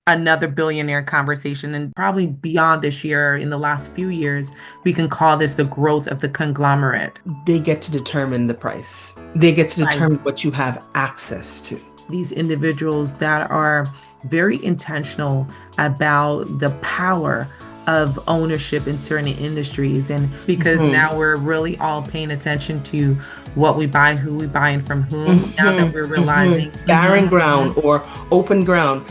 another billionaire conversation, and probably beyond this year, in the last few years, we can call this the growth of the conglomerate. They get to determine the price. They get to Right. determine what you have access to. These individuals that are very intentional about the power of ownership in certain industries. And because now we're really all paying attention to what we buy, who we buy, and from whom, now that we're realizing Barren ground or open ground,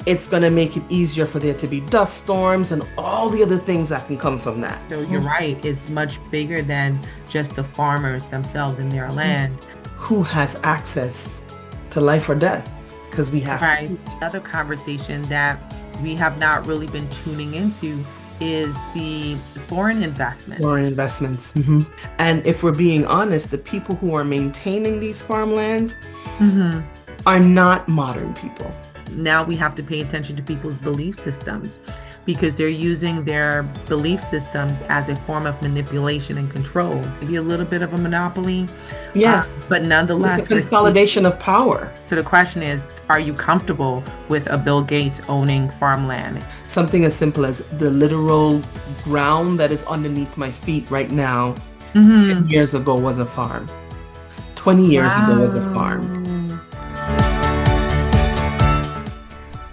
it's going to make it easier for there to be dust storms and all the other things that can come from that. So you're right, it's much bigger than just the farmers themselves in their land. Who has access to life or death? Because we have Right. to. Another conversation that we have not really been tuning into is the foreign investment. Foreign investments. And if we're being honest, the people who are maintaining these farmlands are not modern people. Now we have to pay attention to people's belief systems because they're using their belief systems as a form of manipulation and control. Maybe a little bit of a monopoly. Yes. But nonetheless, The consolidation of power. So the question is, are you comfortable with a Bill Gates owning farmland? Something as simple as the literal ground that is underneath my feet right now, 10 years ago was a farm. 20 years ago was a farm.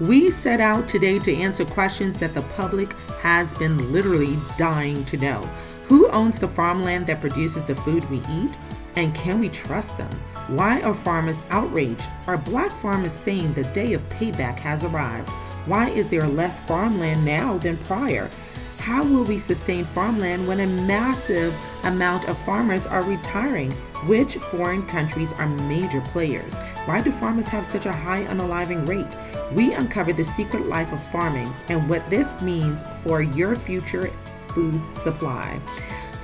We set out today to answer questions that the public has been literally dying to know. Who owns the farmland that produces the food we eat? And can we trust them? Why are farmers outraged? Are Black farmers saying the day of payback has arrived? Why is there less farmland now than prior? How will we sustain farmland when a massive amount of farmers are retiring? Which foreign countries are major players? Why do farmers have such a high unaliving rate? We uncover the secret life of farming and what this means for your future food supply.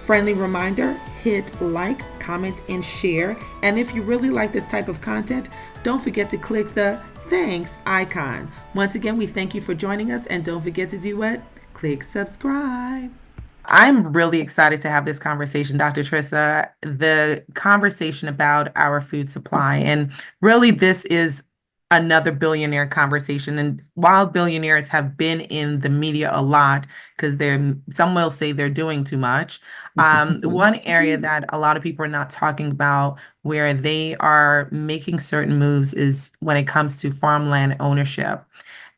Friendly reminder, hit like, comment, and share. And if you really like this type of content, don't forget to click the thanks icon. Once again, we thank you for joining us, and don't forget to do what? Click subscribe. I'm really excited to have this conversation, Dr. Trissa, the conversation about our food supply. And really, this is another billionaire conversation. And while billionaires have been in the media a lot, because some will say they're doing too much, one area that a lot of people are not talking about where they are making certain moves is when it comes to farmland ownership.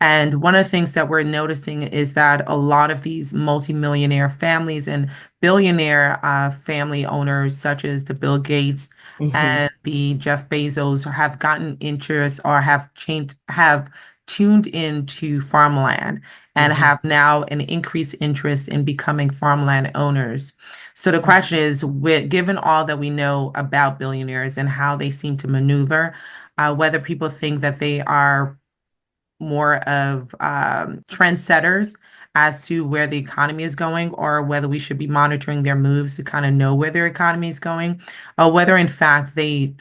And one of the things that we're noticing is that a lot of these multimillionaire families and billionaire family owners, such as the Bill Gates and the Jeff Bezos, have gotten interest or have tuned into farmland and have now an increased interest in becoming farmland owners. So the question is, given all that we know about billionaires and how they seem to maneuver, whether people think that they are more of trendsetters as to where the economy is going, or whether we should be monitoring their moves to kind of know where their economy is going, or whether in fact they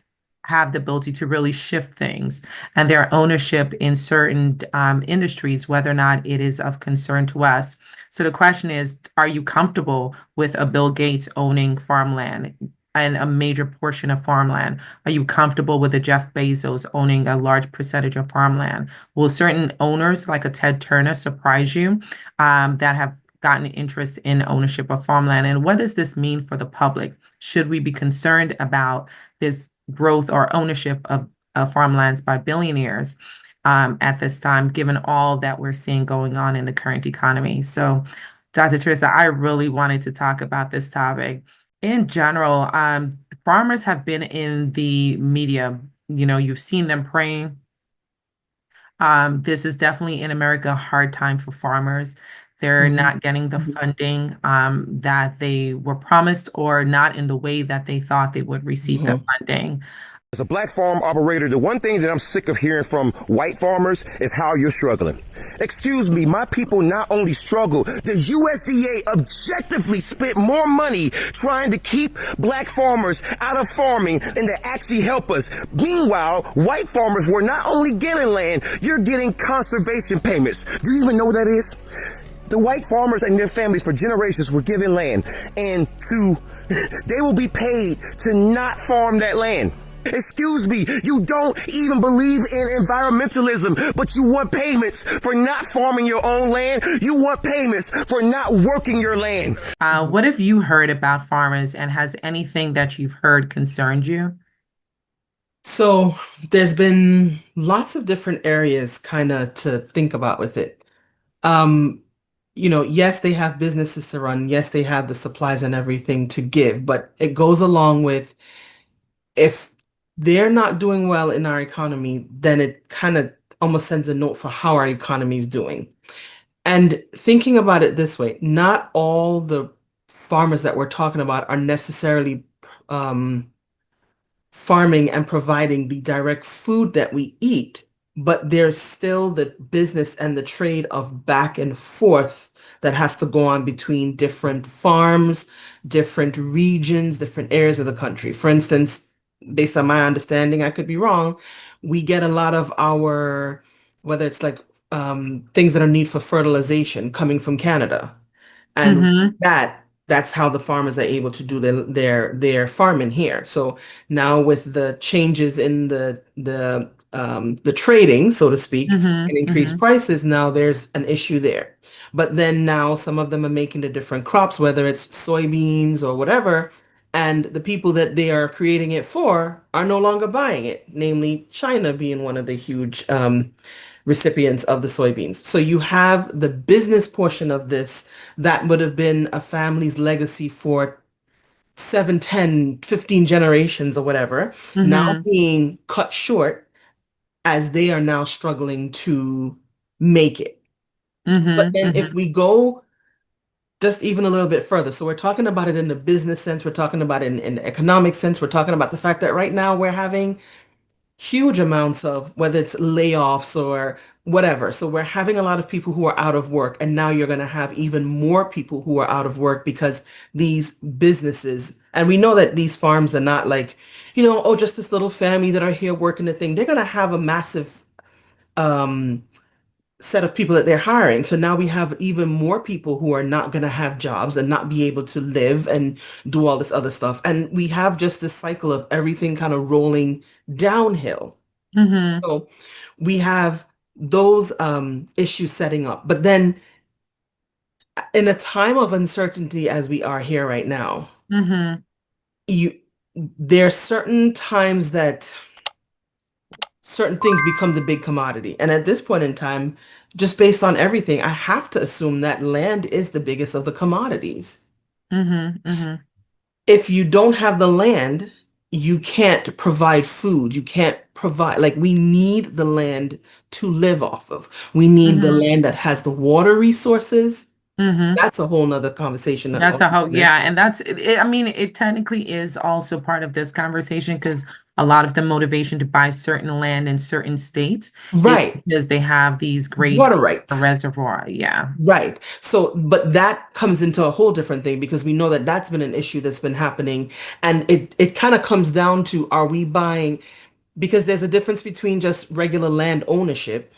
have the ability to really shift things and their ownership in certain industries, whether or not it is of concern to us. So the question is, are you comfortable with a Bill Gates owning farmland and a major portion of farmland? Are you comfortable with a Jeff Bezos owning a large percentage of farmland? Will certain owners like a Ted Turner surprise you that have gotten interest in ownership of farmland? And what does this mean for the public? Should we be concerned about this growth or ownership of farmlands by billionaires at this time, given all that we're seeing going on in the current economy? So, Dr. Trissa, I really wanted to talk about this topic. In general, farmers have been in the media. You've seen them praying. This is definitely in America a hard time for farmers. They're not getting the funding that they were promised, or not in the way that they thought they would receive the funding. As a Black farm operator, the one thing that I'm sick of hearing from white farmers is how you're struggling. Excuse me, my people not only struggle, the USDA objectively spent more money trying to keep Black farmers out of farming than to actually help us. Meanwhile, white farmers were not only getting land, you're getting conservation payments. Do you even know what that is? The white farmers and their families for generations were given land, and they will be paid to not farm that land. Excuse me, you don't even believe in environmentalism, but you want payments for not farming your own land. You want payments for not working your land. What have you heard about farmers, and has anything that you've heard concerned you? So there's been lots of different areas kind of to think about with it. Um, yes, they have businesses to run. Yes, they have the supplies and everything to give, but it goes along with if they're not doing well in our economy, then it kind of almost sends a note for how our economy is doing. And thinking about it this way, not all the farmers that we're talking about are necessarily um, farming and providing the direct food that we eat, but there's still the business and the trade of back and forth that has to go on between different farms, different regions, different areas of the country. For instance, based on my understanding, I could be wrong, we get a lot of our, whether it's like things that are need for fertilization coming from Canada. And Mm-hmm. that's how the farmers are able to do their farming here. So now with the changes in the trading, so to speak, Mm-hmm. and increased Mm-hmm. prices, now there's an issue there. But then now some of them are making the different crops, whether it's soybeans or whatever, and the people that they are creating it for are no longer buying it, namely China being one of the huge recipients of the soybeans. So you have the business portion of this that would have been a family's legacy for 7, 10, 15 generations or whatever, now Mm-hmm. being cut short as they are now struggling to make it. But Mm-hmm. then if Mm-hmm. we go just even a little bit further, so we're talking about it in the business sense, we're talking about it in the economic sense, we're talking about the fact that right now we're having huge amounts of whether it's layoffs or whatever. So we're having a lot of people who are out of work, and now you're going to have even more people who are out of work because these businesses, and we know that these farms are not like, oh, just this little family that are here working the thing. They're going to have a massive um, set of people that they're hiring. So now we have even more people who are not going to have jobs and not be able to live and do all this other stuff. And we have just this cycle of everything kind of rolling downhill. Mm-hmm. So we have those issues setting up. But then in a time of uncertainty as we are here right now, Mm-hmm. you there are certain times that certain things become the big commodity. And at this point in time, just based on everything, I have to assume that land is the biggest of the commodities. Mm-hmm. Mm-hmm. If you don't have the land, you can't provide food. You can't provide, like, we need the land to live off of. We need the Mm-hmm. land that has the water resources. Mm-hmm. That's a whole nother conversation. That's a whole, yeah, and I mean, it technically is also part of this conversation because a lot of the motivation to buy certain land in certain states is Right. because they have these great Water rights. reservoir. Yeah. Right. So, but that comes into a whole different thing because we know that that's been an issue that's been happening. And it kind of comes down to, are we buying, because there's a difference between just regular land ownership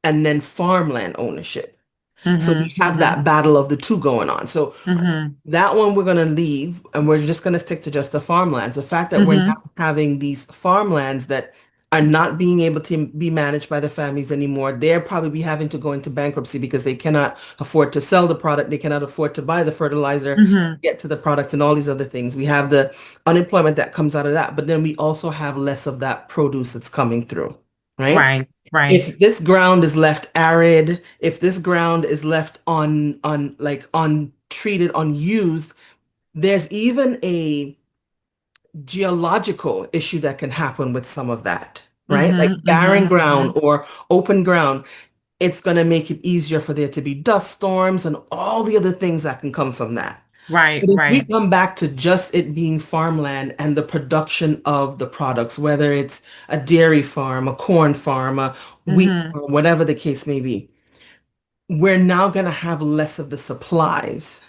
and then farmland ownership. So we Mm-hmm. have Mm-hmm. that battle of the two going on. So Mm-hmm. that one we're going to leave and we're just going to stick to just the farmlands. The fact that we're Mm-hmm. now having these farmlands that are not being able to be managed by the families anymore, they're probably be having to go into bankruptcy because they cannot afford to sell the product, they cannot afford to buy the fertilizer, Mm-hmm. get to the product, and all these other things. We have the unemployment that comes out of that, but then we also have less of that produce that's coming through, right? Right. Right. If this ground is left arid, if this ground is left on like untreated, unused, there's even a geological issue that can happen with some of that, right? Like Mm-hmm. barren Mm-hmm. ground Mm-hmm. or open ground, it's going to make it easier for there to be dust storms and all the other things that can come from that. Right. But if we Right. come back to just it being farmland and the production of the products, whether it's a dairy farm, a corn farm, a wheat Mm-hmm. farm, whatever the case may be, we're now going to have less of the supplies.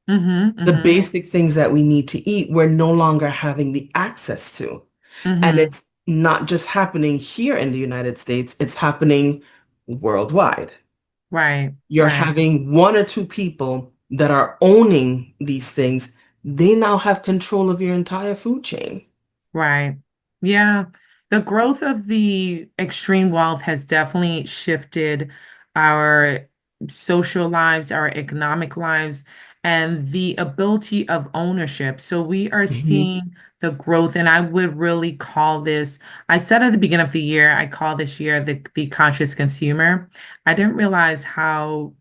Mm-hmm. The Mm-hmm. basic things that we need to eat, we're no longer having the access to. And Mm-hmm. it's not just happening here in the United States, it's happening worldwide. Right. You're Right. having one or two people that are owning these things. They now have control of your entire food chain. Right. Yeah, the growth of the extreme wealth has definitely shifted our social lives, our economic lives, and the ability of ownership. So we are Hmm. seeing the growth, and I would really call this, I said at the beginning of the year, I call this year the conscious consumer. I didn't realize how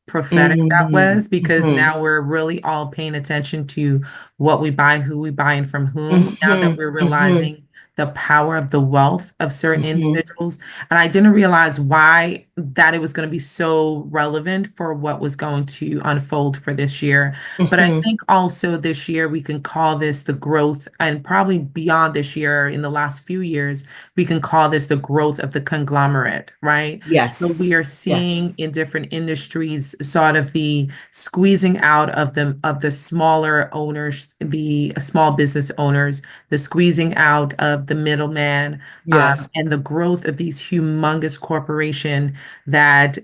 prophetic that was because Hmm. now we're really all paying attention to what we buy, who we buy, and from whom. Now that Hmm. we're Hmm. realizing the power of the wealth of certain Hmm. individuals. And I didn't realize why that it was going to be so relevant for what was going to unfold for this year. But I Hmm. think also this year we can call this the growth, and probably beyond this year, in the last few years, we can call this the growth of the conglomerate, right? So Yes. we are seeing Yes. in different industries sort of the squeezing out of the smaller owners, the small business owners, the squeezing out of the middleman, Yes. and the growth of these humongous corporation that,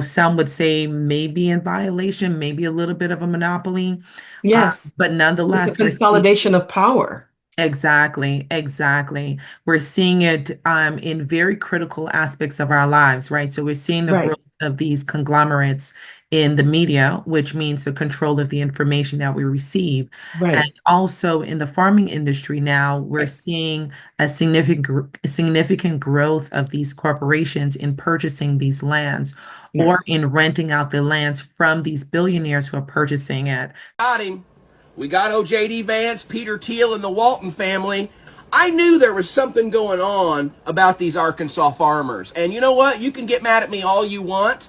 some would say may be in violation, maybe a little bit of a monopoly, Yes. but It's a nonetheless, we're seeing. consolidation of power. Exactly, exactly. We're seeing it in very critical aspects of our lives, right? So we're seeing the growth Right. of these conglomerates in the media, which means the control of the information that we receive. And Right. also in the farming industry now, we're Right. seeing a significant growth of these corporations in purchasing these lands Right. or in renting out the lands from these billionaires who are purchasing it. Got him. We got OJD Vance, Peter Thiel, and the Walton family. I knew there was something going on about these Arkansas farmers. And you know what? You can get mad at me all you want.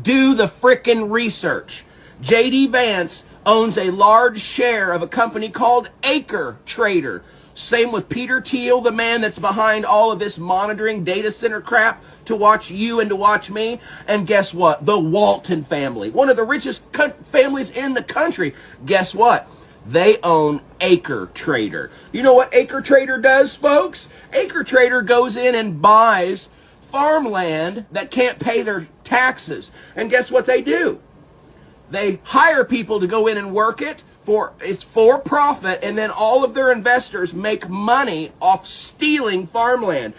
Do the frickin' research. JD Vance owns a large share of a company called Acre Trader. Same with Peter Thiel, the man that's behind all of this monitoring data center crap to watch you and to watch me. And guess what? The Walton family, one of the richest families in the country. Guess what? They own Acre Trader. You know what Acre Trader does, folks? Acre Trader goes in and buys farmland that can't pay their taxes. And guess what they do? They hire people to go in and work it. It's for profit, and then all of their investors make money off stealing farmland.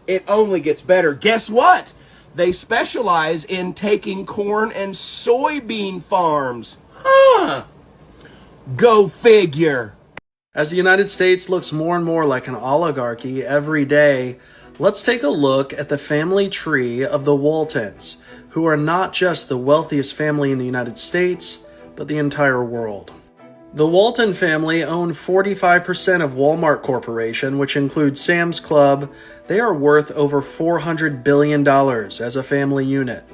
It only gets better. Guess what? They specialize in taking corn and soybean farms. Huh. Go figure. As the United States looks more and more like an oligarchy every day, let's take a look at the family tree of the Waltons, who are not just the wealthiest family in the United States, but the entire world. The Walton family own 45% of Walmart Corporation, which includes Sam's Club. They are worth over $400 billion as a family unit.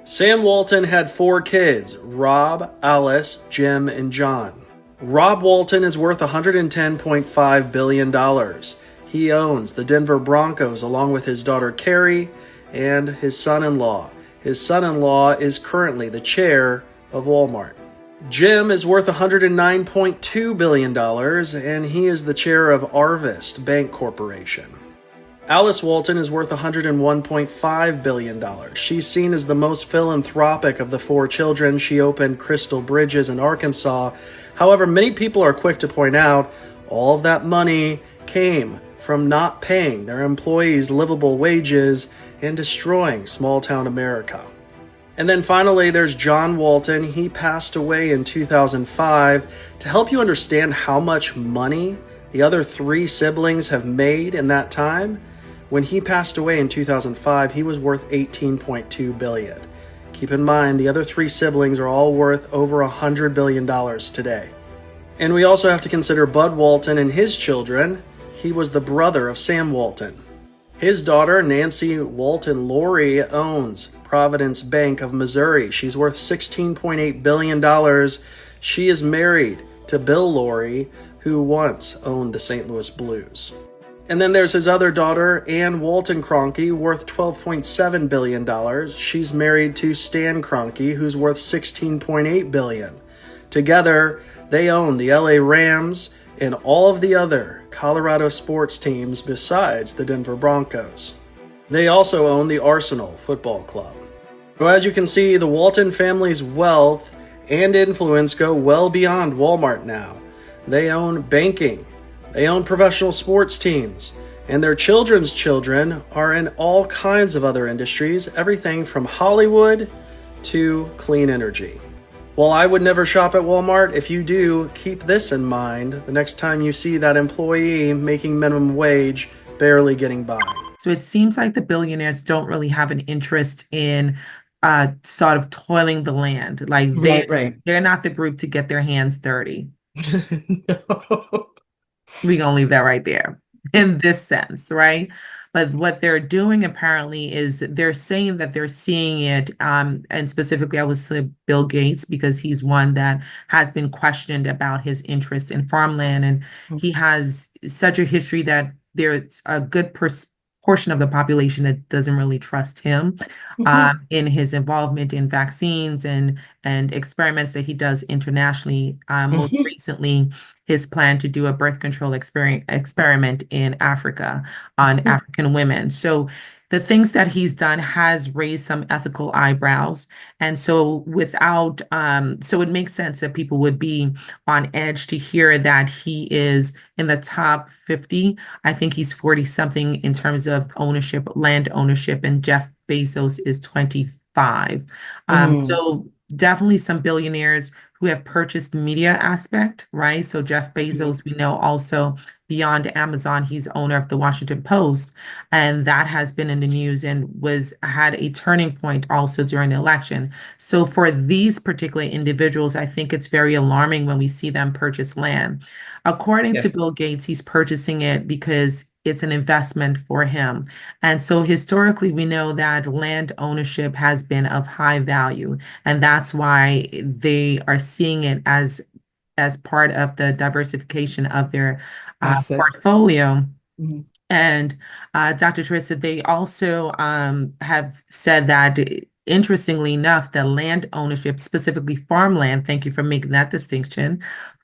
Sam Walton had 4 kids, Rob, Alice, Jim, and John. Rob Walton is worth $110.5 billion. He owns the Denver Broncos along with his daughter Carrie and his son-in-law. His son-in-law is currently the chair of Walmart. Jim is worth $109.2 billion, and he is the chair of Arvest Bank Corporation. Alice Walton is worth $101.5 billion. She's seen as the most philanthropic of the 4 children. She opened Crystal Bridges in Arkansas. However, many people are quick to point out all of that money came from not paying their employees livable wages and destroying small-town America. And then finally, there's John Walton. He passed away in 2005. To help you understand how much money the other 3 siblings have made in that time, when he passed away in 2005, he was worth $18.2 billion. Keep in mind, the other 3 siblings are all worth over $100 billion today. And we also have to consider Bud Walton and his children. He was the brother of Sam Walton. His daughter, Nancy Walton Lori, owns Providence Bank of Missouri. She's worth $16.8 billion. She is married to Bill Lori, who once owned the St. Louis Blues. And then there's his other daughter, Ann Walton Cronkey, worth $12.7 billion. She's married to Stan Kroenke, who's worth $16.8 billion. Together, they own the LA Rams and all of the other Colorado sports teams besides the Denver Broncos. They also own the Arsenal Football Club. So as you can see, the Walton family's wealth and influence go well beyond Walmart now. They own banking. They own professional sports teams. And their children's children are in all kinds of other industries, everything from Hollywood to clean energy. While I would never shop at Walmart, if you do, keep this in mind the next time you see that employee making minimum wage, barely getting by. So it seems like the billionaires don't really have an interest in sort of toiling the land. Like Right. they're not the group to get their hands dirty. No. We're gonna leave that right there in this sense, right? But what they're doing apparently is they're saying that they're seeing it, and specifically I would say Bill Gates, because he's one that has been questioned about his interest in farmland, and he has such a history that there's a good portion of the population that doesn't really trust him in his involvement in vaccines and experiments that he does internationally. Most recently, his plan to do a birth control experiment in Africa on African women. So the things that he's done has raised some ethical eyebrows. And so so it makes sense that people would be on edge to hear that he is in the top 50. I think he's 40 something in terms of ownership, land ownership, and Jeff Bezos is 25. So definitely some billionaires who have purchased the media aspect, right? So Jeff Bezos, we know also beyond Amazon, he's owner of the Washington Post, and that has been in the news and had a turning point also during the election. So for these particular individuals, I think it's very alarming when we see them purchase land. According to Bill Gates, he's purchasing it because it's an investment for him. And so historically, we know that land ownership has been of high value, and that's why they are seeing it as part of the diversification of their Assets. portfolio. Mhm. And Dr. Teresa, they also have said that, interestingly enough, the land ownership, specifically farmland, thank you for making that distinction,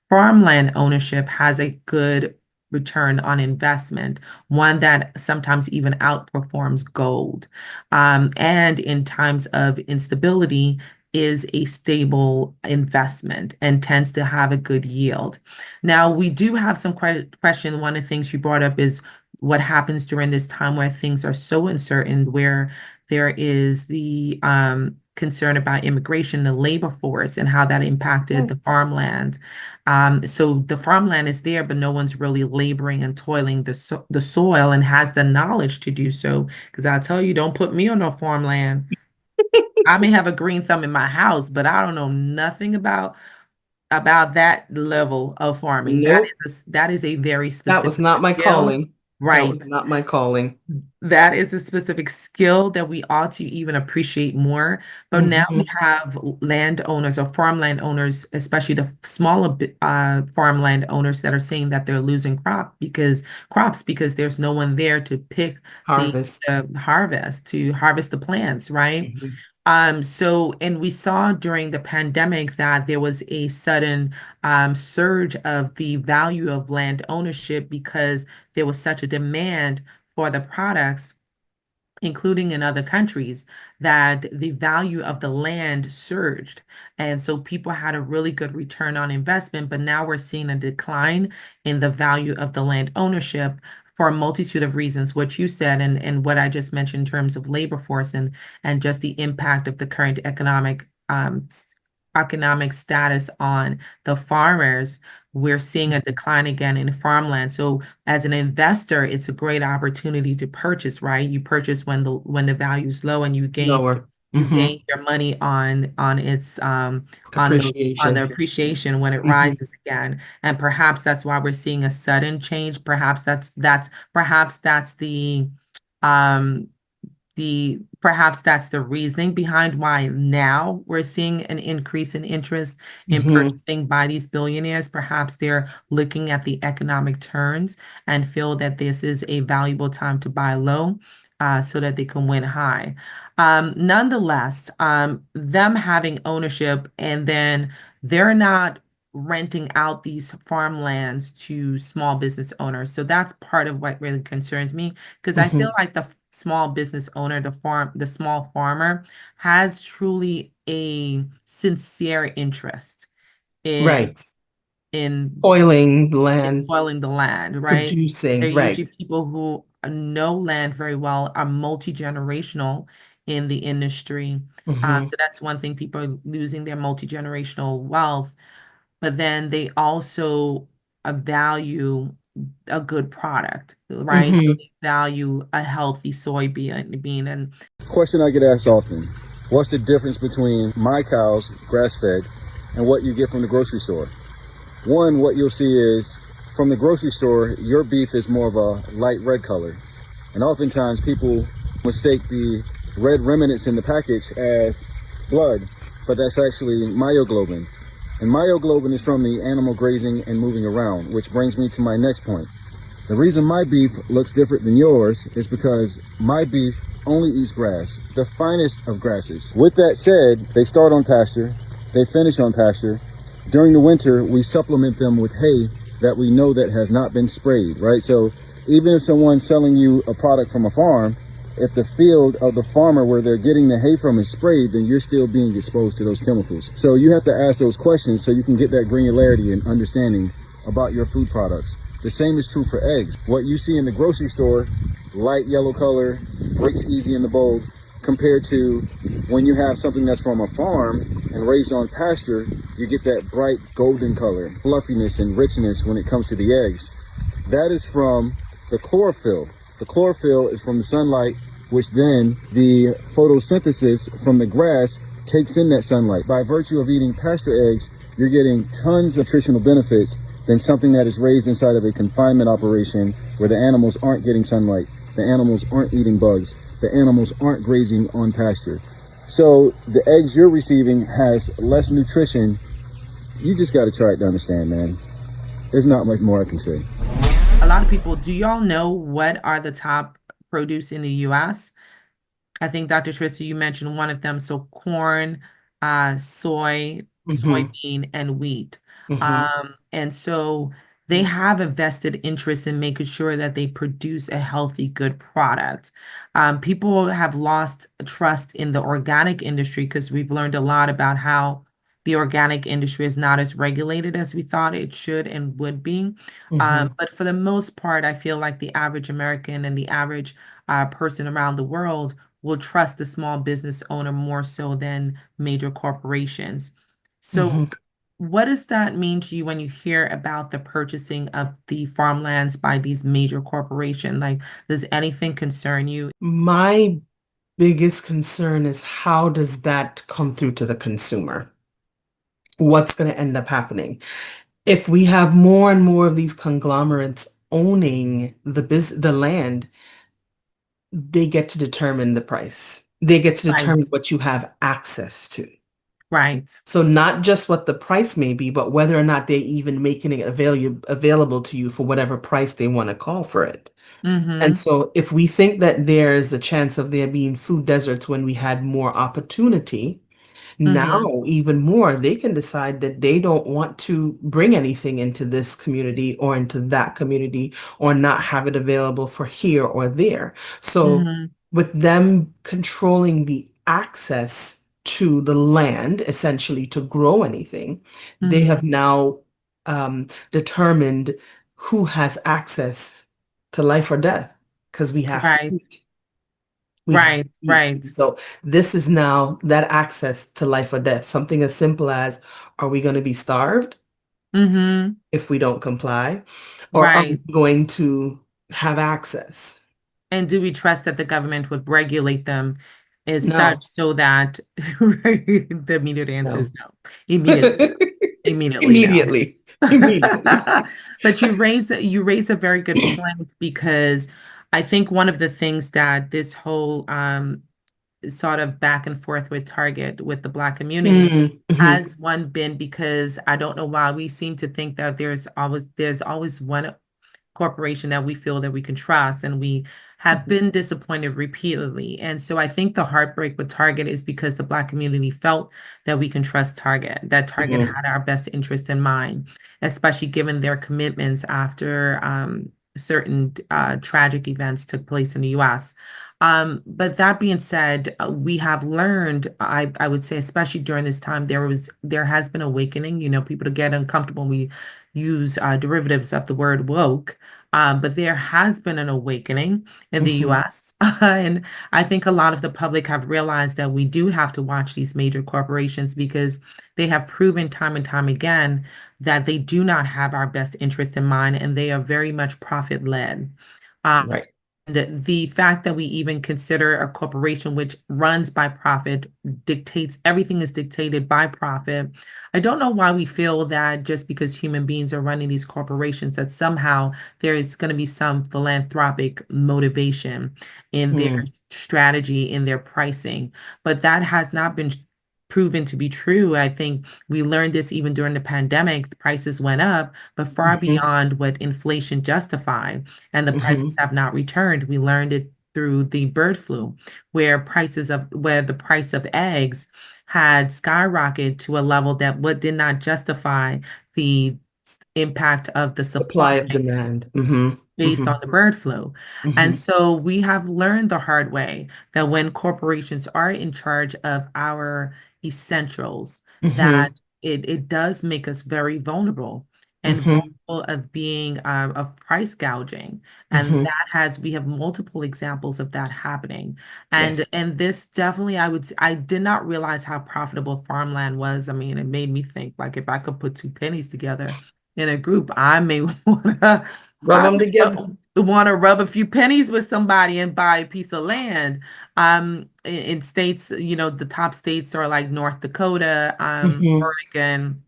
farmland ownership has a good return on investment, one that sometimes even outperforms gold. And in times of instability, is a stable investment and tends to have a good yield. Now, we do have some question. One of the things you brought up is what happens during this time where things are so uncertain, where there is the concern about immigration, the labor force, and how that impacted the farmland. So the farmland is there, but no one's really laboring and toiling the soil and has the knowledge to do so. Because I tell you, don't put me on no farmland. I may have a green thumb in my house, but I don't know nothing about that level of farming. Nope. That is a very That was specific not my skill. calling. That Right. was not my calling. That is a specific skill that we ought to even appreciate more. But now we have landowners or farmland owners, especially the smaller farmland owners, that are saying that they're losing crops because there's no one there to pick Harvest. to harvest the plants, right? And we saw during the pandemic that there was a sudden surge of the value of land ownership because there was such a demand for the products, including in other countries, that the value of the land surged. And so people had a really good return on investment, but now we're seeing a decline in the value of the land ownership for a multitude of reasons, what you said and what I just mentioned in terms of labor force and just the impact of the current economic status on the farmers. We're seeing a decline again in farmland. So as an investor, it's a great opportunity to purchase, right? You purchase when the value is low and you gain Lower. your money on its on the Appreciation. appreciation when it rises again. And perhaps that's why we're seeing a sudden change. Perhaps that's um perhaps that's the reasoning behind why now we're seeing an increase in interest in purchasing by these billionaires. Perhaps they're looking at the economic turns and feel that this is a valuable time to buy low, so that they can win high. Nonetheless, them having ownership and then they're not renting out these farmlands to small business owners. So that's part of what really concerns me, because I feel like the small business owner, the small farmer, has truly a sincere interest in Right. in Oiling land, spoiling the land, right? They're producing, usually right. people who know land very well are multi-generational in the industry. Hmm. So that's one thing, people are losing their multi-generational wealth, but then they also value a good product, right? So Hmm. they value a healthy soybean and Question I get asked often: what's the difference between my cows, grass fed, and what you get from the grocery store? One, what you'll see is from the grocery store, your beef is more of a light red color. And oftentimes people mistake the red remnants in the package as blood, but that's actually myoglobin. And myoglobin is from the animal grazing and moving around, which brings me to my next point. The reason my beef looks different than yours is because my beef only eats grass, the finest of grasses. With that said, they start on pasture, they finish on pasture. During the winter, we supplement them with hay that we know that has not been sprayed, right? So even if someone's selling you a product from a farm, if the field of the farmer where they're getting the hay from is sprayed, then you're still being exposed to those chemicals. So you have to ask those questions so you can get that granularity and understanding about your food products. The same is true for eggs. What you see in the grocery store, light yellow color, breaks easy in the bowl, compared to when you have something that's from a farm and raised on pasture, you get that bright golden color, fluffiness and richness when it comes to the eggs. That is from the chlorophyll. The chlorophyll is from the sunlight, which then the photosynthesis from the grass takes in that sunlight. By virtue of eating pasture eggs, you're getting tons of nutritional benefits than something that is raised inside of a confinement operation where the animals aren't getting sunlight, the animals aren't eating bugs, the animals aren't grazing on pasture. So the eggs you're receiving has less nutrition. You just got to try it to understand, man. There's not much more I can say. a lot of people, do y'all know what are the top produce in the US? I think Dr. Trista, you mentioned one of them. So corn, soy, Hmm. soybean, and wheat. Hmm. And so they have a vested interest in making sure that they produce a healthy, good product. People have lost trust in the organic industry because we've learned a lot about how the organic industry is not as regulated as we thought it should and would be. Hmm. But for the most part, I feel like the average American and the average person around the world will trust the small business owner more so than major corporations. So, Hmm. what does that mean to you when you hear about the purchasing of the farmlands by these major corporations? Like, does anything concern you? My biggest concern is how does that come through to the consumer? What's going to end up happening? If we have more and more of these conglomerates owning the land, they get to determine the price. They get to Right, determine what you have access to. right. So not just what the price may be, but whether or not they're even making it available to you for whatever price they want to call for it. And Mm-hmm. so if we think that there's a chance of there being food deserts when we had more opportunity, Mm-hmm. now, even more, they can decide that they don't want to bring anything into this community or into that community or not have it available for here or there. So, Mm-hmm. with them controlling the access to the land, essentially to grow anything, they Mm-hmm. have now determined who has access to life or death because we have to Right, eat. We have to right, eat. right. So this is now that access to life or death. Something as simple as, are we going to be starved Mm-hmm. if we don't comply? Or are we Right. going to have access? And do we trust that the government would regulate them as such No, so that the immediate answer is no. no. Immediately. Immediately no. Immediately. Immediately. But you raise a very good point because I think one of the things that this whole sort of back and forth with Target with the Black community Mm-hmm. has one been because I don't know why we seem to think that there's always one corporation that we feel that we can trust, and we have been disappointed repeatedly. And so I think the heartbreak with Target is because the Black community felt that we can trust Target, that Target Mm-hmm. had our best interest in mind, especially given their commitments after certain tragic events took place in the US. But that being said, we have learned, I would say, especially during this time, there has been awakening. People to get uncomfortable when we use derivatives of the word woke. But there has been an awakening in the Hmm. US. And I think a lot of the public have realized that we do have to watch these major corporations because they have proven time and time again that they do not have our best interest in mind and they are very much profit led. Right. The fact that we even consider a corporation which runs by profit, dictates everything is dictated by profit. I don't know why we feel that just because human beings are running these corporations, that somehow there is going to be some philanthropic motivation in their Mm. strategy, in their pricing. But that has not been proven to be true. I think we learned this even during the pandemic. The prices went up, but far Hmm. beyond what inflation justified and the prices Hmm. have not returned. We learned it through the bird flu, where the price of eggs had skyrocketed to a level that what did not justify the impact of the supply Supply of demand. Hmm. based Hmm. on the bird flu. And Hmm. so we have learned the hard way that when corporations are in charge of our essentials, that Hmm. it does make us very vulnerable and Hmm. vulnerable of being of price gouging. And Hmm. that has we have multiple examples of that happening. Yes. And this definitely I did not realize how profitable farmland was. I mean, it made me think like if I could put two pennies together in a group, I may wanna Rub I them together. want to rub a few pennies with somebody and buy a piece of land. In states, the top states are like North Dakota, Hmm. Oregon,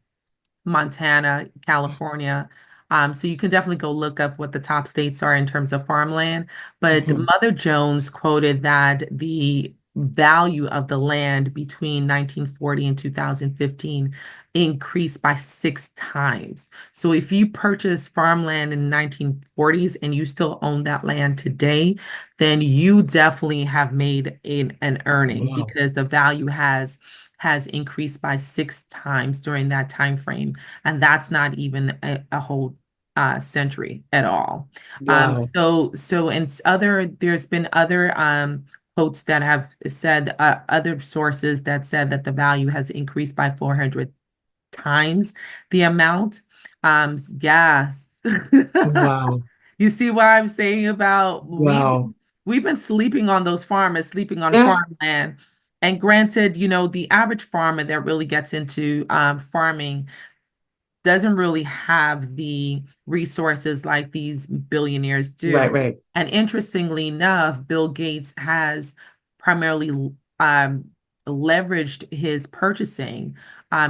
Montana, California. So you can definitely go look up what the top states are in terms of farmland. But Hmm. Mother Jones quoted that the value of the land between 1940 and 2015 increased by 6 times. So if you purchase farmland in the 1940s and you still own that land today, then you definitely have made an earning Wow. because the value has increased by 6 times during that time frame, and that's not even a whole century at all. Wow. So and there's been other quotes that have said other sources that said that the value has increased by 400 times the amount. Yes. Wow. You see what I'm saying about Wow. we've been sleeping on those farmers, sleeping on Yeah. farmland. And granted, the average farmer that really gets into farming doesn't really have the resources like these billionaires Right, do. right. And interestingly enough, Bill Gates has primarily leveraged his purchasing.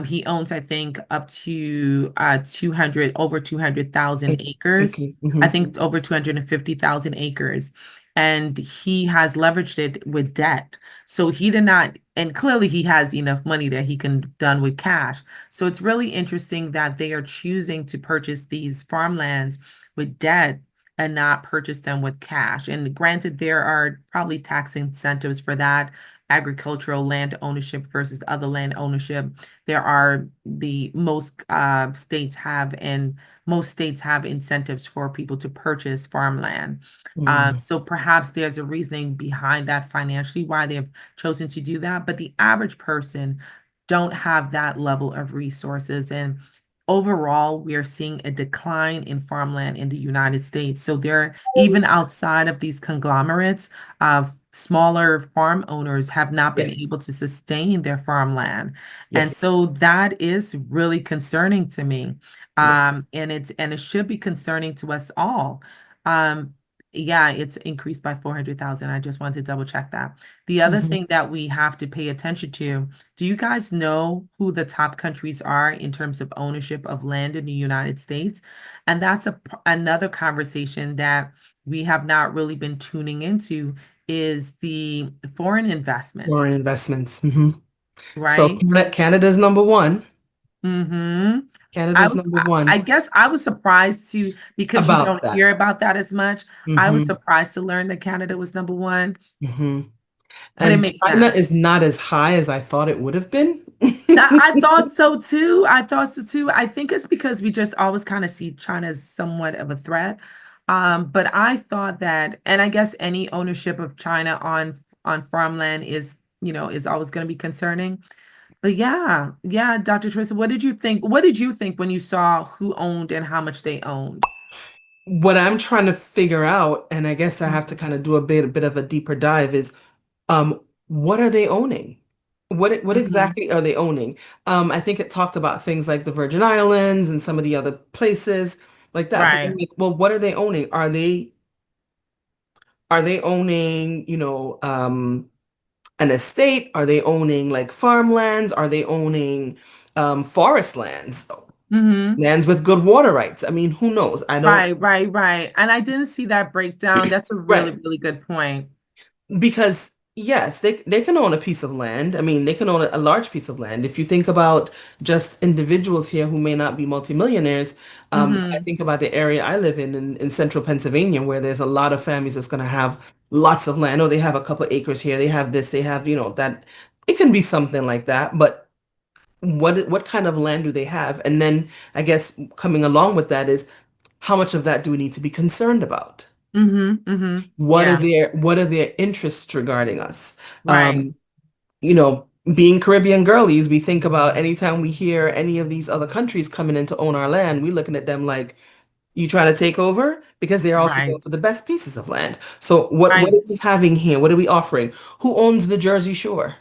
He owns, I think, up to 200,000 acres. Okay. I Hmm. think over 250,000 acres. And he has leveraged it with debt. So he did not, and clearly he has enough money that he can done with cash. So it's really interesting that they are choosing to purchase these farmlands with debt and not purchase them with cash. And granted, there are probably tax incentives for that, agricultural land ownership versus other land ownership. There are the most states have incentives for people to purchase farmland. Mm. So perhaps there's a reasoning behind that financially why they've chosen to do that. But the average person don't have that level of resources. And overall, we are seeing a decline in farmland in the United States. So there, even outside of these conglomerates, smaller farm owners have not been Yes. able to sustain their farmland. And Yes. so that is really concerning to me. Yes. And it should be concerning to us all. Um, yeah, it's increased by 400,000. I just wanted to double check that. The other Hmm. thing that we have to pay attention to, do you guys know who the top countries are in terms of ownership of land in the United States? And that's another conversation that we have not really been tuning into is the foreign investment, Foreign investments. Hmm. So right? Canada's number one. Mm-hmm. I Canada's was, number I one guess I was surprised to, because you about don't that. hear about that as much. I was Hmm. surprised to learn that Canada was number one, Hmm. but it And makes China sense. is not as high as I thought it would have been. That I thought so too. I thought so too. I think it's because we just always kind of see China as somewhat of a threat. But I thought that, and I guess any ownership of China on farmland is always going to be concerning. But yeah, yeah, Dr. Trista, what did you think? What did you think when you saw who owned and how much they owned? what I'm trying to figure out, and I guess I have to kind of do a bit of a deeper dive, is what are they owning? What Hmm. exactly are they owning? I think it talked about things like the Virgin Islands and some of the other places like that. But I'm Right. like, well, what are they owning? Are they owning, an estate? Are they owning like farmlands? Are they owning forest lands? Hmm. Lands with good water rights? I mean, who knows? I don't, Right, right, right. And I didn't see that breakdown. That's a really, right. really good point. Because yes, they can own a piece of land. I mean, they can own a large piece of land. If you think about just individuals here who may not be multimillionaires, I Hmm. think about the area I live in central Pennsylvania, where there's a lot of families that's going to have lots of land. Oh, they have a couple acres here. They have this. They have, that. It can be something like that. But what kind of land do they have? And then I guess coming along with that is how much of that do we need to be concerned about? Hmm. Hmm. What are Yeah, their interests regarding us? right. Um, Being Caribbean girlies, we think about anytime we hear any of these other countries coming in to own our land, we looking at them like, you trying to take over? Because they're also Right. going for the best pieces of land. So what Right. are we having here? What are we offering? Who owns the Jersey Shore?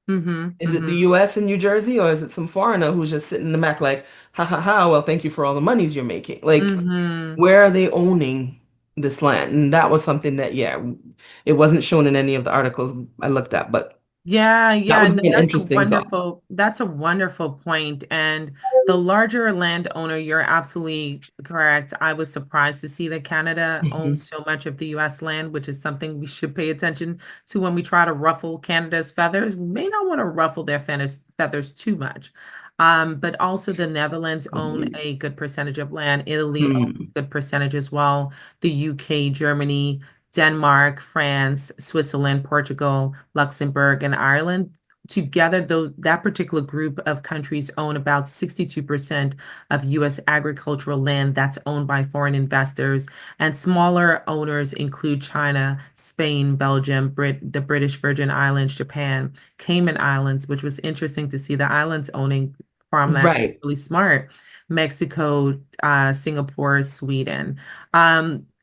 Hmm. Is it the Hmm. US and New Jersey, or is it some foreigner who's just sitting in the back like, ha ha ha, well, thank you for all the monies you're making? Like, Hmm. where are they owning this land? And that was something that, yeah, it wasn't shown in any of the articles I looked at, but Yeah, that yeah, would no, be an interesting thought. that's a wonderful point. And the larger landowner, you're absolutely correct. I was surprised to see that Canada owns Hmm. so much of the US land, which is something we should pay attention to when we try to ruffle Canada's feathers. We may not want to ruffle their feathers too much. But also the Netherlands own a good percentage of land. Italy owns Hmm. a good percentage as well. The UK, Germany, Denmark, France, Switzerland, Portugal, Luxembourg, and Ireland. Together, that particular group of countries own about 62% of US agricultural land that's owned by foreign investors. And smaller owners include China, Spain, Belgium, the British Virgin Islands, Japan, Cayman Islands, which was interesting to see the islands owning farmland. Right. Really smart. Mexico, Singapore, Sweden.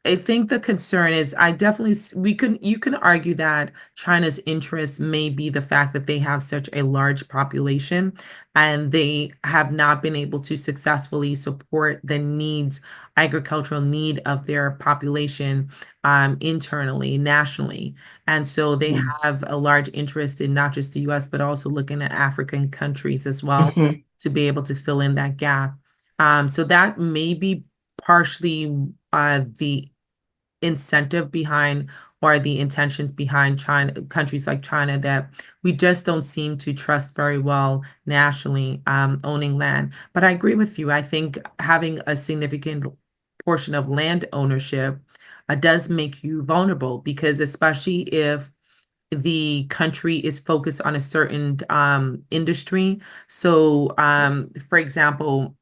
I think the concern is I definitely we can you can argue that China's interest may be the fact that they have such a large population and they have not been able to successfully support the needs, agricultural need of their population internally, nationally. And so they Hmm. have a large interest in not just the US, but also looking at African countries as well Hmm. to be able to fill in that gap. So that may be partially the incentive behind or the intentions behind China, countries like China that we just don't seem to trust very well nationally, owning land. But I agree with you. I think having a significant portion of land ownership does make you vulnerable because especially if the country is focused on a certain industry. So, for example,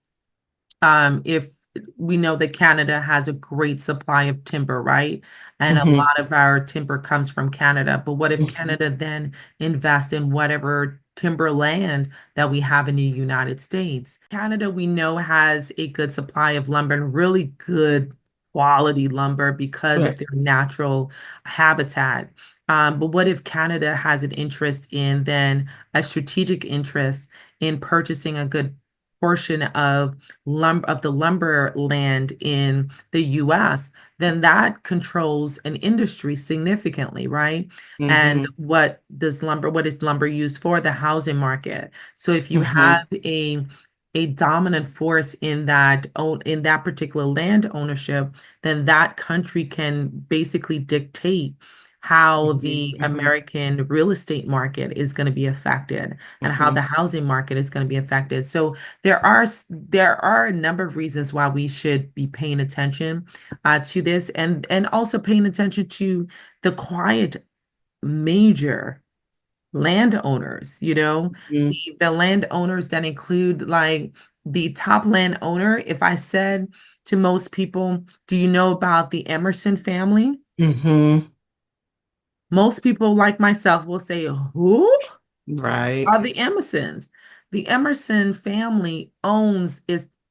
if we know that Canada has a great supply of timber, right? And a Hmm. lot of our timber comes from Canada. But what if Hmm. Canada then invest in whatever timberland that we have in the United States? Canada, we know, has a good supply of lumber and really good quality lumber because of Right. their natural habitat. But what if Canada has an interest in then a strategic interest in purchasing a good portion of the lumber land in the US, then that controls an industry significantly, right? And Hmm. what is lumber used for? The housing market. So if you Hmm. have a dominant force in that particular land ownership, then that country can basically dictate how the Hmm. American real estate market is going to be affected and how the Hmm. housing market is going to be affected. So there are a number of reasons why we should be paying attention to this and also paying attention to the quiet major landowners, the landowners that include like the top landowner. If I said to most people, do you know about the Emerson family? Hmm. Most people like myself will say, who Right. are the Emersons? The Emerson family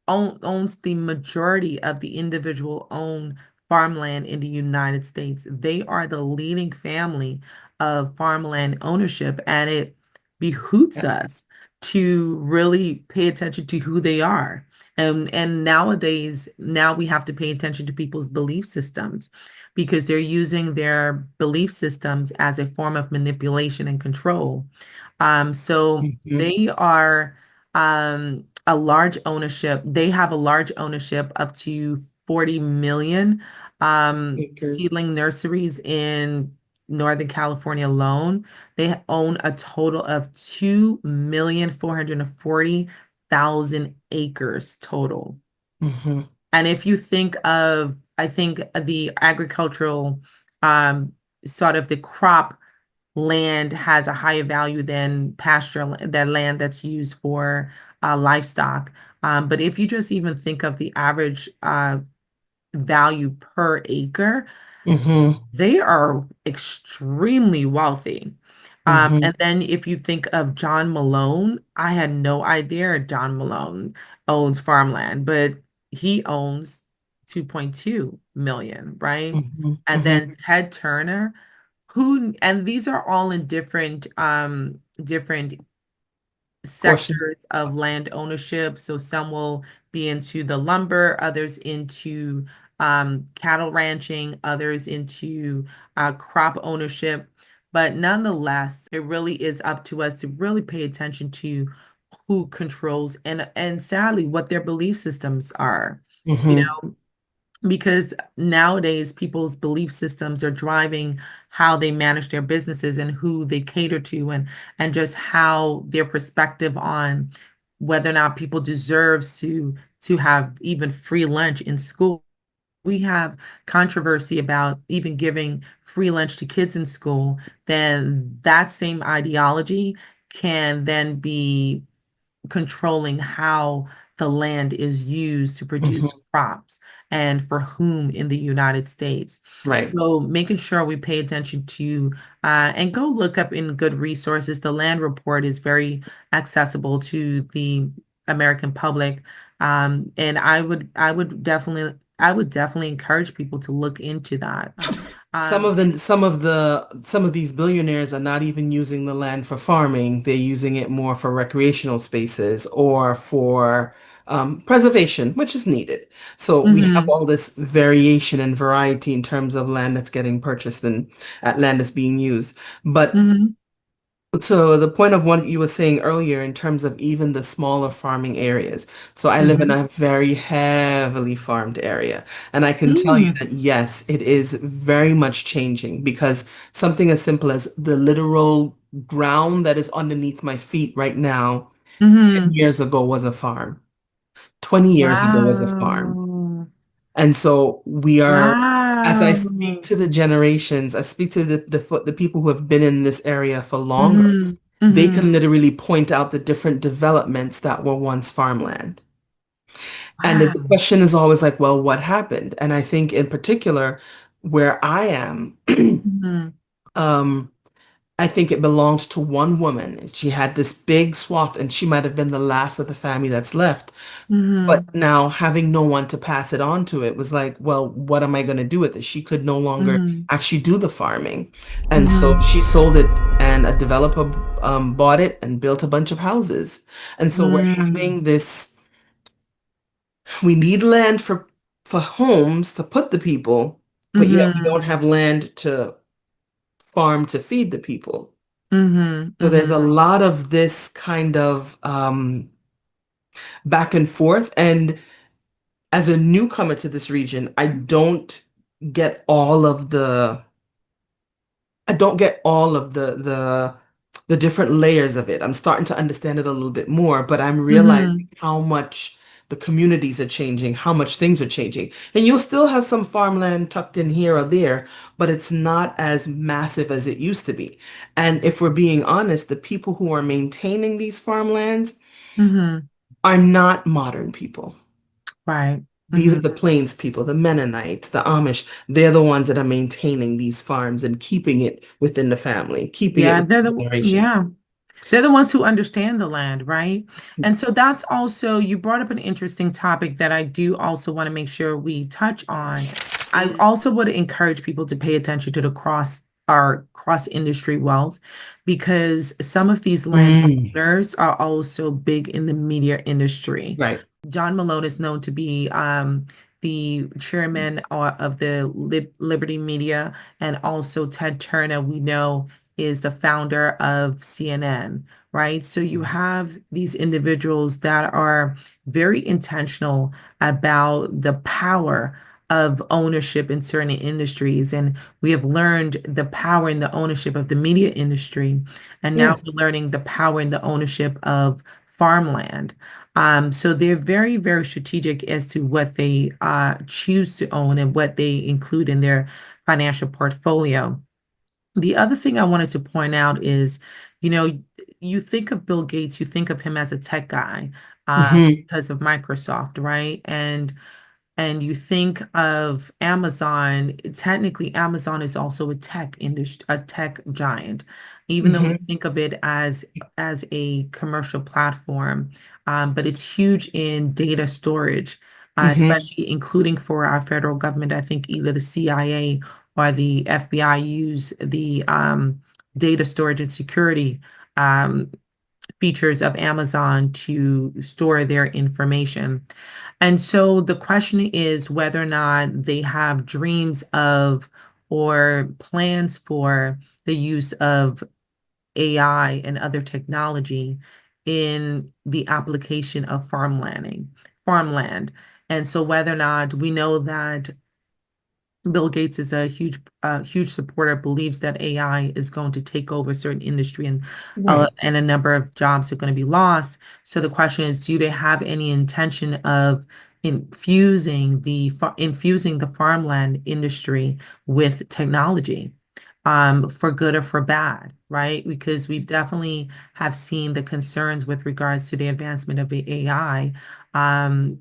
owns the majority of the individual owned farmland in the United States. They are the leading family of farmland ownership, and it behooves us to really pay attention to who they are. And nowadays, now we have to pay attention to people's belief systems because they're using their belief systems as a form of manipulation and control. So Mhm. they are a large ownership. They have a large ownership up to 40 million Acres. seedling nurseries in Northern California alone. They own a total of 2,440,000 acres total. Hmm. And if you think of, I think the agricultural um, sort of the crop land has a higher value than than land that's used for livestock. But if you just even think of the average value per acre, Hmm. they are extremely wealthy. Hmm. And then if you think of John Malone, I had no idea John Malone owns farmland, but he owns 2.2 million, right? Hmm. And Hmm. then Ted Turner, and these are all in different Portions. sectors of land ownership. So some will be into the lumber, others into cattle ranching, others into crop ownership. But nonetheless, it really is up to us to really pay attention to who controls and sadly what their belief systems are. You Hmm. know, because nowadays people's belief systems are driving how they manage their businesses and who they cater to and just how their perspective on whether or not people deserves to have even free lunch in school. We have controversy about even giving free lunch to kids in school, then that same ideology can then be controlling how the land is used to produce Hmm. crops and for whom in the United States. Right. So making sure we pay attention to and go look up in good resources. The land report is very accessible to the American public. And I would definitely encourage people to look into that. Um, Some of these billionaires are not even using the land for farming. They're using it more for recreational spaces or for preservation, which is needed. So we have mhm, all this variation and variety in terms of land that's getting purchased and land that's being used. But mhm, so the point of what you were saying earlier in terms of even the smaller farming areas. So I live in mhm, a very heavily farmed area, and I can tell you mm, that yes, it is very much changing because something as simple as the literal ground that is underneath my feet right now, 10 mhm. years ago was a farm. 20 years ago was a farm. Wow. And so we are, as I speak Wow. to the generations, I speak to the people who have been in this area for longer, Mhm, they mhm. can literally point out the different developments that were once farmland. And the Wow. question is always like, well, what happened? And I think in particular, where I am, Mhm, um, I think it belonged to one woman. She had this big swath, and she might have been the last of the family that's left. But mhm, now having no one to pass it on to, it was like, well, what am I going to do with it? She could no longer mhm, actually do the farming. And so mhm, she sold it, and a developer bought it and built a bunch of houses. And so we're mm, having this, we need land for homes to put the people, but yet we don't mhm, have land to farm to feed the people. mhm, So there's mhm, a lot of this kind of back and forth. And as a newcomer to this region, get all of the I don't get all of the different layers of it. I'm starting to understand it a little bit more, but I'm realizing mhm, how much the communities are changing, how much things are changing. And you'll still have some farmland tucked in here or there, but it's not as massive as it used to be. And if we're being honest, the people who are maintaining these farmlands mhm. are not modern people. Right. These are Mhm. the Plains people, the Mennonites, the Amish. They're the ones that are maintaining these farms and keeping it within the family, keeping it Yeah, within they're the the generation. yeah. They're the ones who understand the land, right? And so that's also, you brought up an interesting topic that I do also want to make sure we touch on. I also would encourage people to pay attention to the cross industry wealth, because some of these Mm, landowners are also big in the media industry. right. John Malone is known to be the chairman of the Liberty Media, and also Ted Turner, we know, is the founder of CNN, right? So you have these individuals that are very intentional about the power of ownership in certain industries. And we have learned the power in the ownership of the media industry. And now Yes. we're learning the power in the ownership of farmland. So they're very, very strategic as to what they choose to own and what they include in their financial portfolio. The other thing I wanted to point out is, you know, you think of Bill Gates, you think of him as a tech guy, Hmm. because of Microsoft, right? And you think of Amazon, technically Amazon is also a tech industry, a tech giant, even though we Hmm. think of it as a commercial platform. But it's huge in data storage, Hmm. especially including for our federal government. I think either the CIA or the FBI use the data storage and security um, features of Amazon to store their information. And so the question is whether or not they have dreams of or plans for the use of AI and other technology in the application of farmland. And so whether or not we know that Bill Gates is a huge supporter, believes that AI is going to take over certain industry, Right. and a number of jobs are going to be lost. So the question is, do they have any intention of infusing the farmland industry with technology, for good or for bad, right? Because we've definitely have seen the concerns with regards to the advancement of the AI. Um,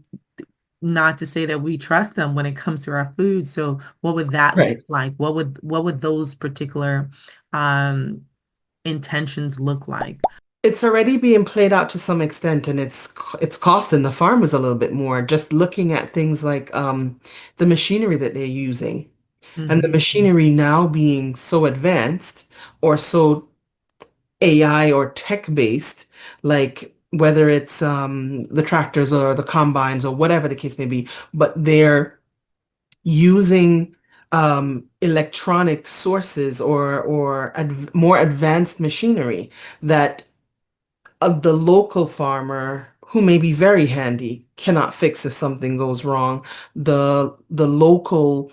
Not to say that we trust them when it comes to our food. So what would that look Right. like? What would those particular um intentions look like? It's already being played out to some extent, and it's costing the farmers a little bit more. Just looking at things like the machinery that they're using, and the Hmm. machinery now being so advanced or so AI or tech based, like whether it's the tractors or the combines or whatever the case may be, but they're using electronic sources or more advanced machinery that the local farmer who may be very handy cannot fix if something goes wrong. The local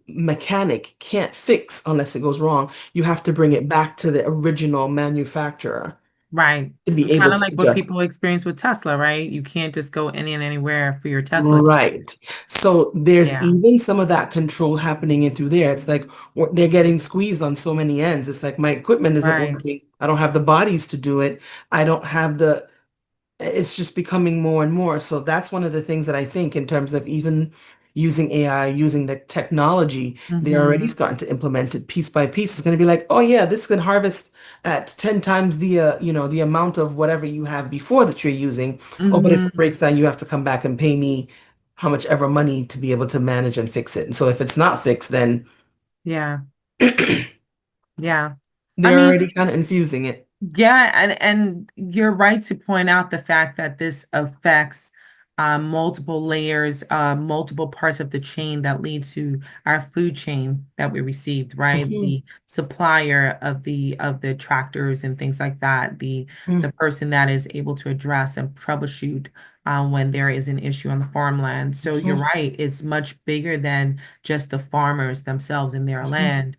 mechanic can't fix unless it goes wrong. You have to bring it back to the original manufacturer Right. to be able Kind of to like what adjust. people experience with Tesla, right? You can't just go any and anywhere for your Tesla. Right. So there's Yeah. even some of that control happening in through there. It's like they're getting squeezed on so many ends. It's like my equipment isn't Right. working. I don't have the bodies to do it. I don't have the it's just becoming more and more. So that's one of the things that I think in terms of even using AI, using the technology, they're already Hmm. starting to implement it piece by piece. It's going to be like, oh yeah, this can harvest at 10 times the the amount of whatever you have before that you're using. Oh, but if it Hmm. breaks down, you have to come back and pay me how much ever money to be able to manage and fix it. And so if it's not fixed, then Yeah. Yeah. I they're mean, already kind of infusing it. yeah, and you're right to point out the fact that this affects multiple layers, multiple parts of the chain that lead to our food chain that we received, right? Mhm. The supplier of the tractors and things like that, the person that is able to address and troubleshoot when there is an issue on the farmland. So you're Mhm. right, it's much bigger than just the farmers themselves in their Mhm. land.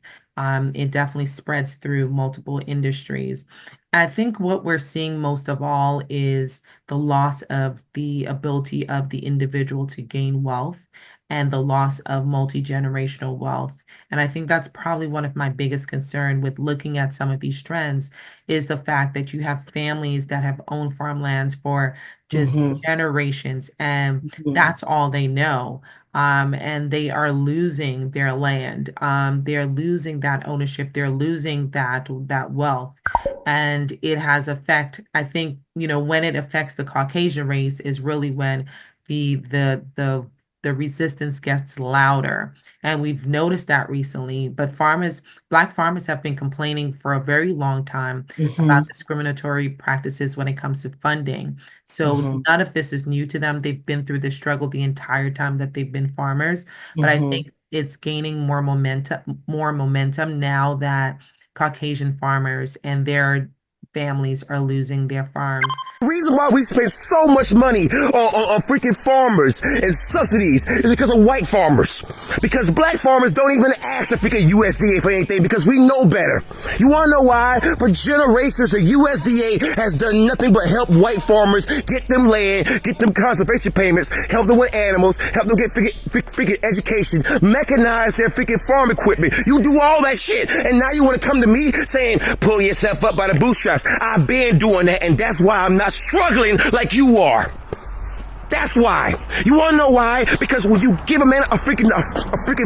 It definitely spreads through multiple industries. I think what we're seeing most of all is the loss of the ability of the individual to gain wealth and the loss of multi-generational wealth. And I think that's probably one of my biggest concern with looking at some of these trends is the fact that you have families that have owned farmlands for just Mhm. generations, and Mhm. that's all they know. And they are losing their land. They're losing that ownership. They're losing that wealth. and it has effect. I think, when it affects the Caucasian race is really when the resistance gets louder. And we've noticed that recently, but Black farmers have been complaining for a very long time about discriminatory practices when it comes to funding. So none of this is new to them. They've been through this struggle the entire time that they've been farmers. But I think it's gaining more momentum now that Caucasian farmers and their families are losing their farms. The reason why we spend so much money on freaking farmers and subsidies is because of white farmers. Because black farmers don't even ask the freaking USDA for anything because we know better. You want to know why? For generations, the USDA has done nothing but help white farmers get them land, get them conservation payments, help them with animals, help them get freaking education, mechanize their freaking farm equipment. You do all that shit. And now you want to come to me saying, pull yourself up by the bootstraps. I've been doing that, and that's why I'm not struggling like you are. That's why. You want to know why? Because when you give a man a freaking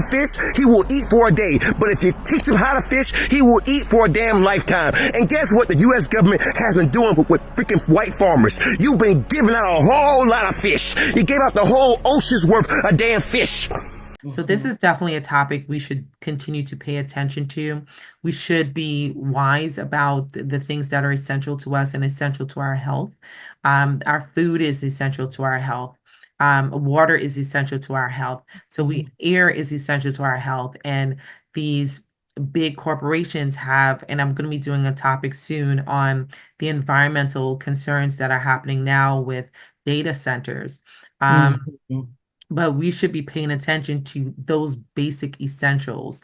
fish, he will eat for a day. But if you teach him how to fish, he will eat for a damn lifetime. And guess what the U.S. government has been doing with freaking white farmers? You've been giving out a whole lot of fish. You gave out the whole ocean's worth of damn fish. So this is definitely a topic we should continue to pay attention to. We should be wise about the things that are essential to us and essential to our health. Our food is essential to our health. Water is essential to our health. So air is essential to our health. And these big corporations have, and I'm going to be doing a topic soon on the environmental concerns that are happening now with data centers. But we should be paying attention to those basic essentials,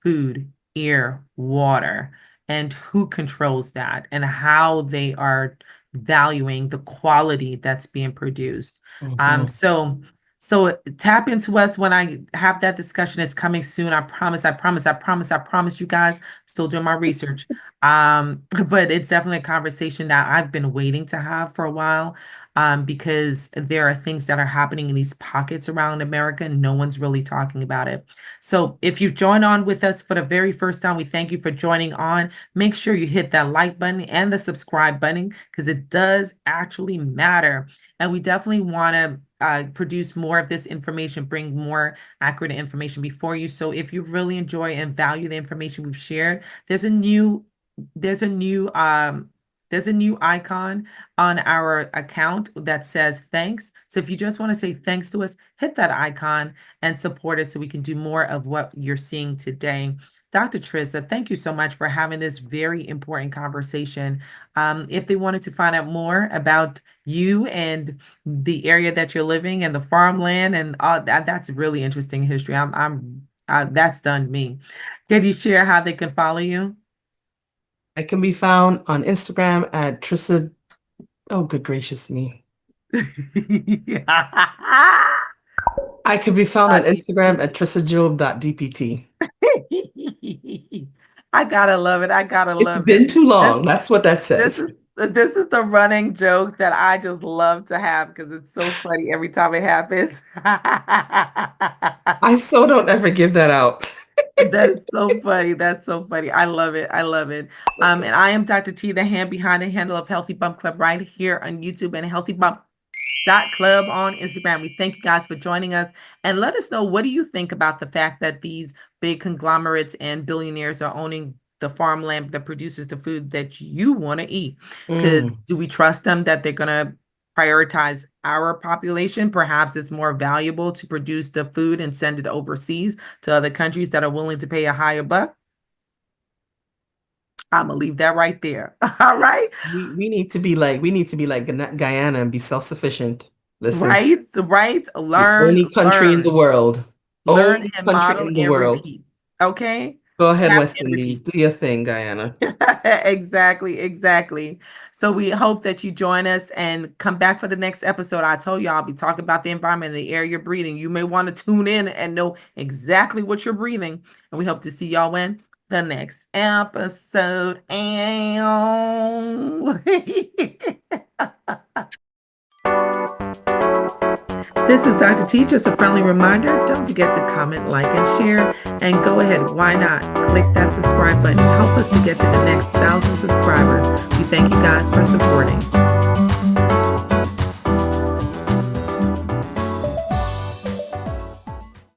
food, air, water, and who controls that and how they are valuing the quality that's being produced. So tap into us when I have that discussion. It's coming soon. I promise you guys. I'm still doing my research. But it's definitely a conversation that I've been waiting to have for a while. Because there are things that are happening in these pockets around America, and no one's really talking about it. So if you join on with us for the very first time, we thank you for joining on. Make sure you hit that like button and the subscribe button because it does actually matter. And we definitely want to produce more of this information, bring more accurate information before you. So if you really enjoy and value the information we've shared, there's a new icon on our account that says thanks. So if you just want to say thanks to us, hit that icon and support us so we can do more of what you're seeing today. Dr. Trissa, thank you so much for having this very important conversation. If they wanted to find out more about you and the area that you're living and the farmland and all that, that's really interesting history. That's done me. Can you share how they can follow you? I can be found on Instagram at Trissa. Oh, good gracious me. I can be found on Instagram at trissajob.dpt. I gotta love it. It's been too long. That's what that says. This is the running joke that I just love to have because it's so funny every time it happens. I so don't ever give that out. That's so funny. That's so funny. I love it. I love it. And I am Dr. T, the hand behind the handle of Healthy Bump Club right here on YouTube and healthybump.club on Instagram. We thank you guys for joining us and let us know, what do you think about the fact that these big conglomerates and billionaires are owning the farmland that produces the food that you want to eat? Because do we trust them that they're going to prioritize our population? Perhaps it's more valuable to produce the food and send it overseas to other countries that are willing to pay a higher buck. I'm gonna leave that right there. All right. We need to be like Guyana and be self-sufficient. Listen. Right. The only country in the world. Learn and model and repeat. Okay. Go ahead, West Indies. Do your thing, Guyana. Exactly. So we hope that you join us and come back for the next episode. I told you I'll be talking about the environment and the air you're breathing. You may want to tune in and know exactly what you're breathing. And we hope to see y'all when the next episode. This is Dr. T. Just a friendly reminder, don't forget to comment, like, and share. And go ahead, why not? Click that subscribe button. Help us to get to the next 1,000 subscribers. We thank you guys for supporting.